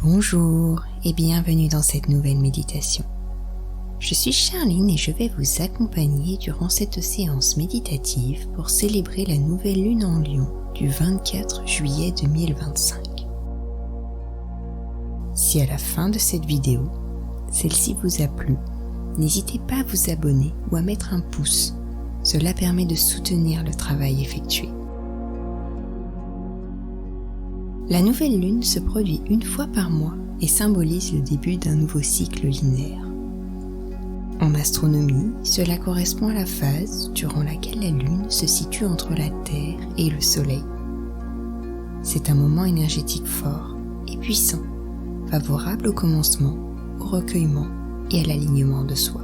Bonjour et bienvenue dans cette nouvelle méditation. Je suis Charline et je vais vous accompagner durant cette séance méditative pour célébrer la nouvelle lune en Lion du 24 juillet 2025. Si à la fin de cette vidéo, celle-ci vous a plu, n'hésitez pas à vous abonner ou à mettre un pouce. Cela permet de soutenir le travail effectué. La nouvelle lune se produit une fois par mois et symbolise le début d'un nouveau cycle lunaire. En astronomie, cela correspond à la phase durant laquelle la lune se situe entre la Terre et le Soleil. C'est un moment énergétique fort et puissant, favorable au commencement, au recueillement et à l'alignement de soi.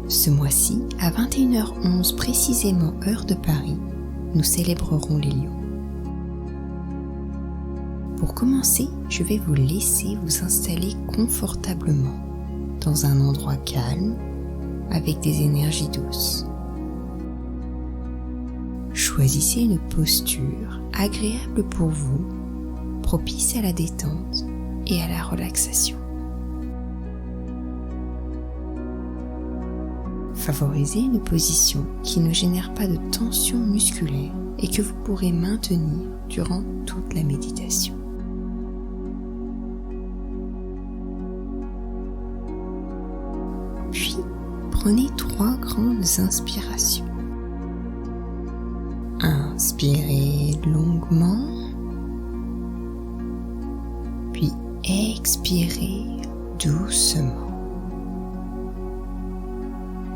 Ce mois-ci, à 21h11 précisément heure de Paris, nous célébrerons les lions. Pour commencer, je vais vous laisser vous installer confortablement dans un endroit calme avec des énergies douces. Choisissez une posture agréable pour vous, propice à la détente et à la relaxation. Favorisez une position qui ne génère pas de tension musculaire et que vous pourrez maintenir durant toute la méditation. Puis, prenez 3 grandes inspirations. Inspirez longuement, puis expirez doucement.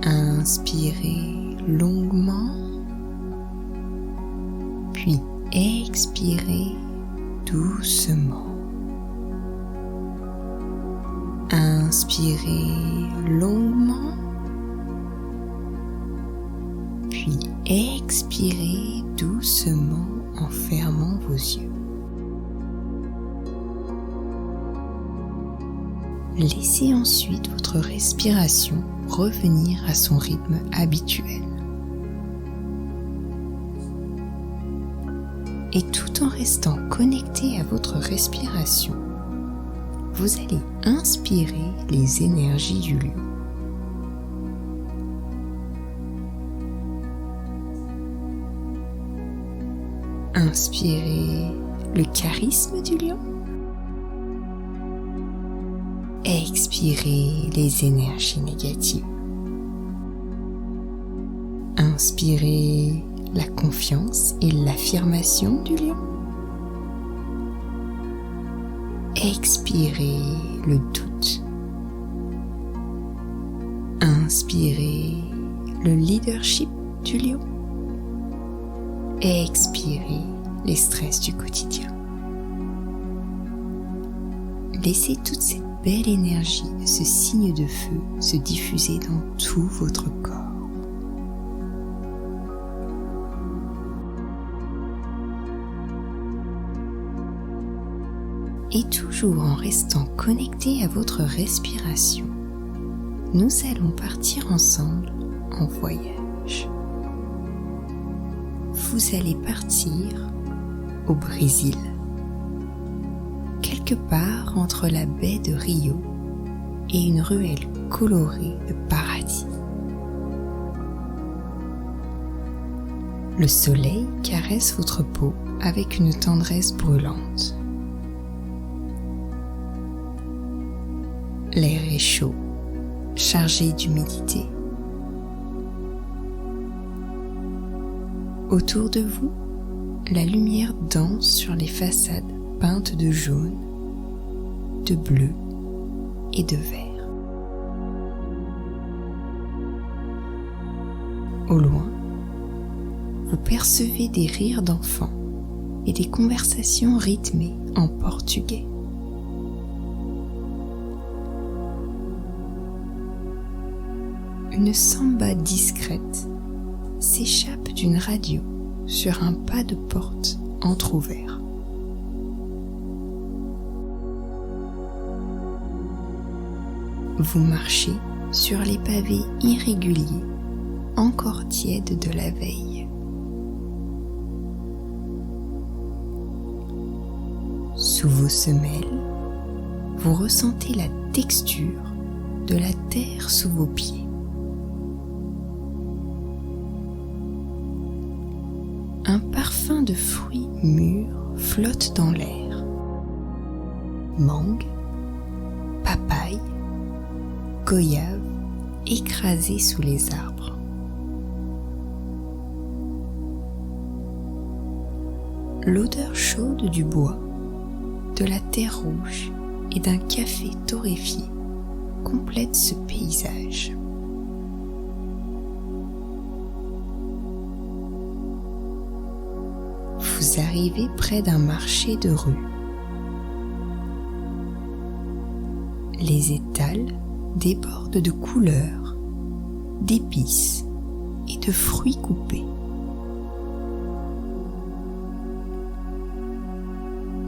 Inspirez longuement, puis expirez doucement. Inspirez longuement, puis expirez doucement en fermant vos yeux. Laissez ensuite votre respiration revenir à son rythme habituel. Et tout en restant connecté à votre respiration, vous allez inspirer les énergies du lion. Inspirez le charisme du lion. Expirez les énergies négatives. Inspirez la confiance et l'affirmation du lion. Expirez le doute. Inspirez le leadership du lion. Expirez les stress du quotidien. Laissez toute cette belle énergie, ce signe de feu, se diffuser dans tout votre corps. Et toujours en restant connecté à votre respiration, nous allons partir ensemble en voyage. Vous allez partir au Brésil, quelque part entre la baie de Rio et une ruelle colorée de paradis. Le soleil caresse votre peau avec une tendresse brûlante. L'air est chaud, chargé d'humidité. Autour de vous, la lumière danse sur les façades peintes de jaune, de bleu et de vert. Au loin, vous percevez des rires d'enfants et des conversations rythmées en portugais. Une samba discrète s'échappe d'une radio sur un pas de porte entrouvert. Vous marchez sur les pavés irréguliers, encore tièdes de la veille. Sous vos semelles, vous ressentez la texture de la terre sous vos pieds. Un parfum de fruits mûrs flotte dans l'air. Mangue, papaye, goyave écrasées sous les arbres. L'odeur chaude du bois, de la terre rouge et d'un café torréfié complète ce paysage. Vous arrivez près d'un marché de rue. Les étals débordent de couleurs, d'épices et de fruits coupés.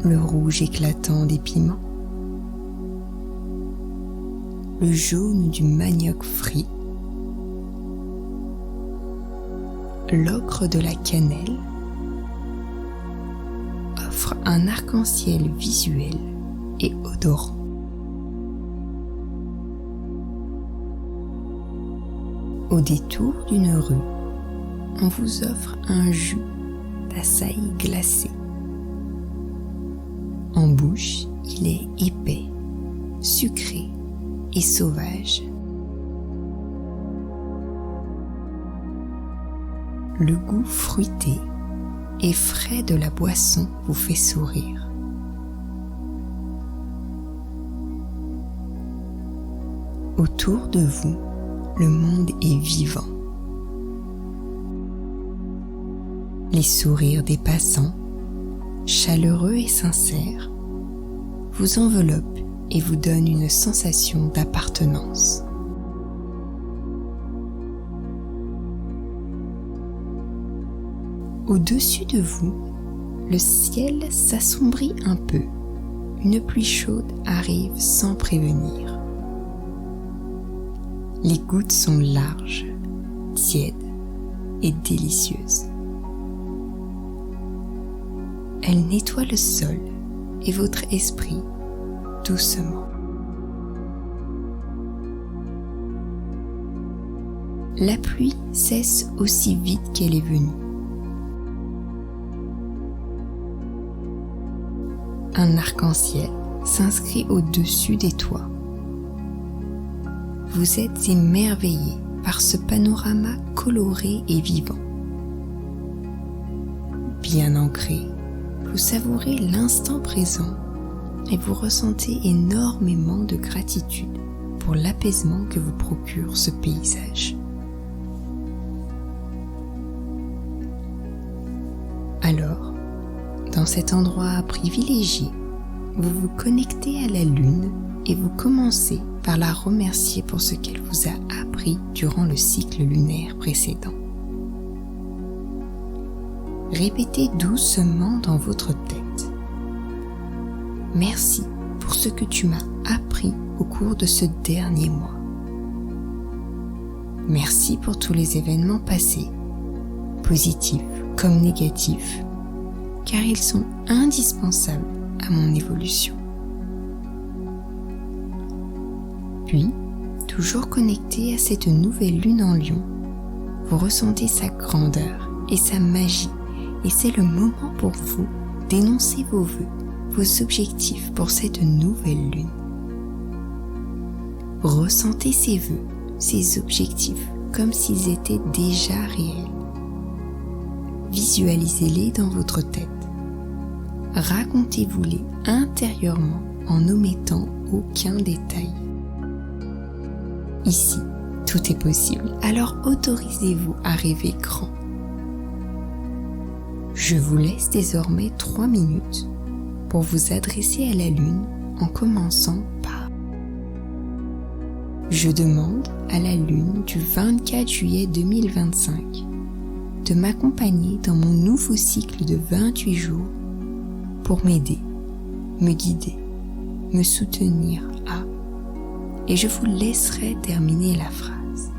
Le rouge éclatant des piments, le jaune du manioc frit, l'ocre de la cannelle offre un arc-en-ciel visuel et odorant. Au détour d'une rue, on vous offre un jus d'açaï glacé. En bouche, il est épais, sucré et sauvage. Le goût fruité et frais de la boisson vous fait sourire. Autour de vous, le monde est vivant. Les sourires des passants, chaleureux et sincères, vous enveloppent et vous donnent une sensation d'appartenance. Au-dessus de vous, le ciel s'assombrit un peu. Une pluie chaude arrive sans prévenir. Les gouttes sont larges, tièdes et délicieuses. Elles nettoient le sol et votre esprit doucement. La pluie cesse aussi vite qu'elle est venue. Un arc-en-ciel s'inscrit au-dessus des toits. Vous êtes émerveillé par ce panorama coloré et vivant. Bien ancré, vous savourez l'instant présent et vous ressentez énormément de gratitude pour l'apaisement que vous procure ce paysage. Alors, dans cet endroit privilégié, vous vous connectez à la lune et vous commencez par la remercier pour ce qu'elle vous a appris durant le cycle lunaire précédent. Répétez doucement dans votre tête. Merci pour ce que tu m'as appris au cours de ce dernier mois. Merci pour tous les événements passés, positifs comme négatifs, car ils sont indispensables à mon évolution. Puis, toujours connecté à cette nouvelle lune en Lion, vous ressentez sa grandeur et sa magie, et c'est le moment pour vous d'énoncer vos vœux, vos objectifs pour cette nouvelle lune. Ressentez ces vœux, ces objectifs, comme s'ils étaient déjà réels. Visualisez-les dans votre tête. Racontez-vous-les intérieurement en n'omettant aucun détail. Ici, tout est possible, alors autorisez-vous à rêver grand. Je vous laisse désormais 3 minutes pour vous adresser à la Lune en commençant par « Je demande à la Lune du 24 juillet 2025 de m'accompagner dans mon nouveau cycle de 28 jours pour m'aider, me guider, me soutenir à... » et je vous laisserai terminer la phrase.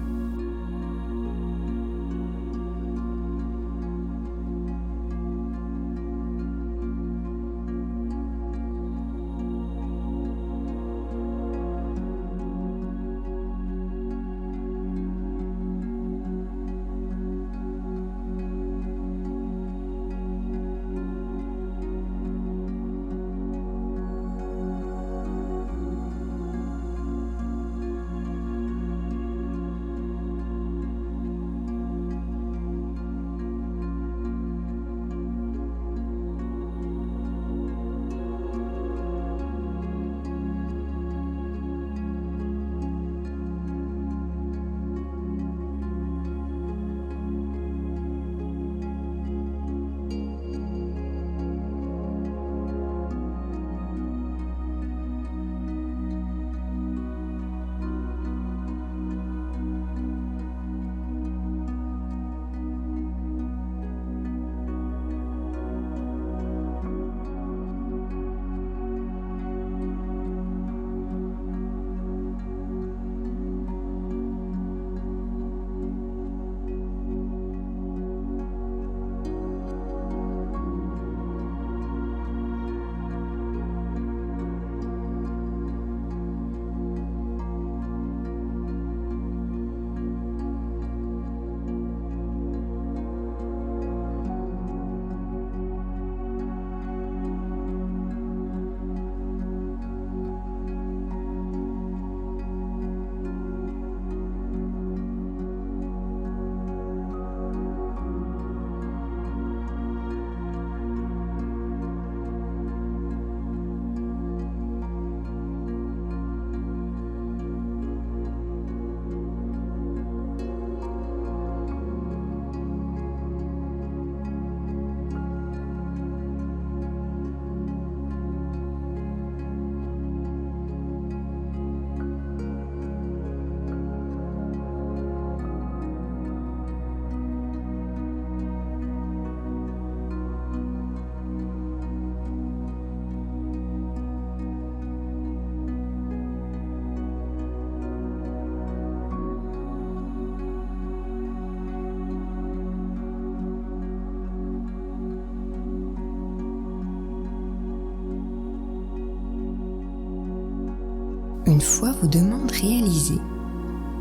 Une fois vos demandes réalisées,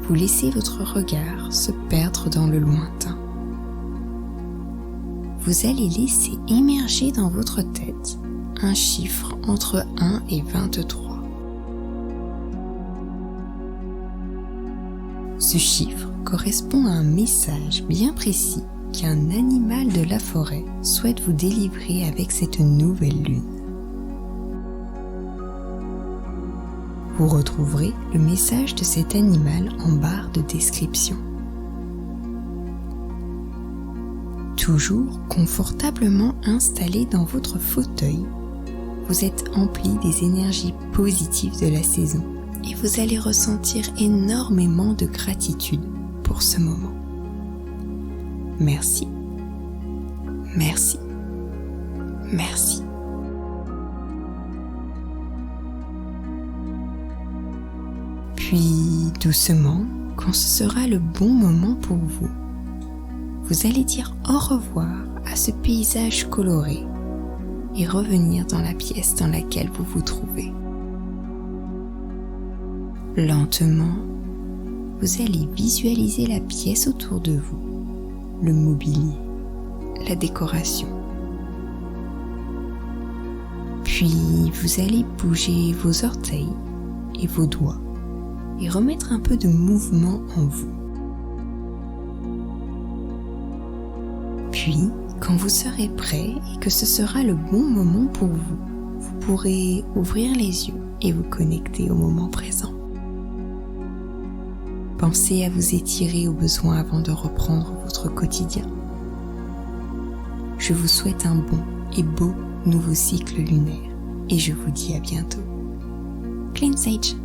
vous laissez votre regard se perdre dans le lointain. Vous allez laisser émerger dans votre tête un chiffre entre 1 et 23. Ce chiffre correspond à un message bien précis qu'un animal de la forêt souhaite vous délivrer avec cette nouvelle lune. Vous retrouverez le message de cet animal en barre de description. Toujours confortablement installé dans votre fauteuil, vous êtes empli des énergies positives de la saison et vous allez ressentir énormément de gratitude pour ce moment. Merci, merci, merci. Puis doucement, quand ce sera le bon moment pour vous, vous allez dire au revoir à ce paysage coloré et revenir dans la pièce dans laquelle vous vous trouvez. Lentement, vous allez visualiser la pièce autour de vous, le mobilier, la décoration. Puis vous allez bouger vos orteils et vos doigts et remettre un peu de mouvement en vous. Puis, quand vous serez prêt et que ce sera le bon moment pour vous, vous pourrez ouvrir les yeux et vous connecter au moment présent. Pensez à vous étirer au besoin avant de reprendre votre quotidien. Je vous souhaite un bon et beau nouveau cycle lunaire et je vous dis à bientôt. Clean Sage.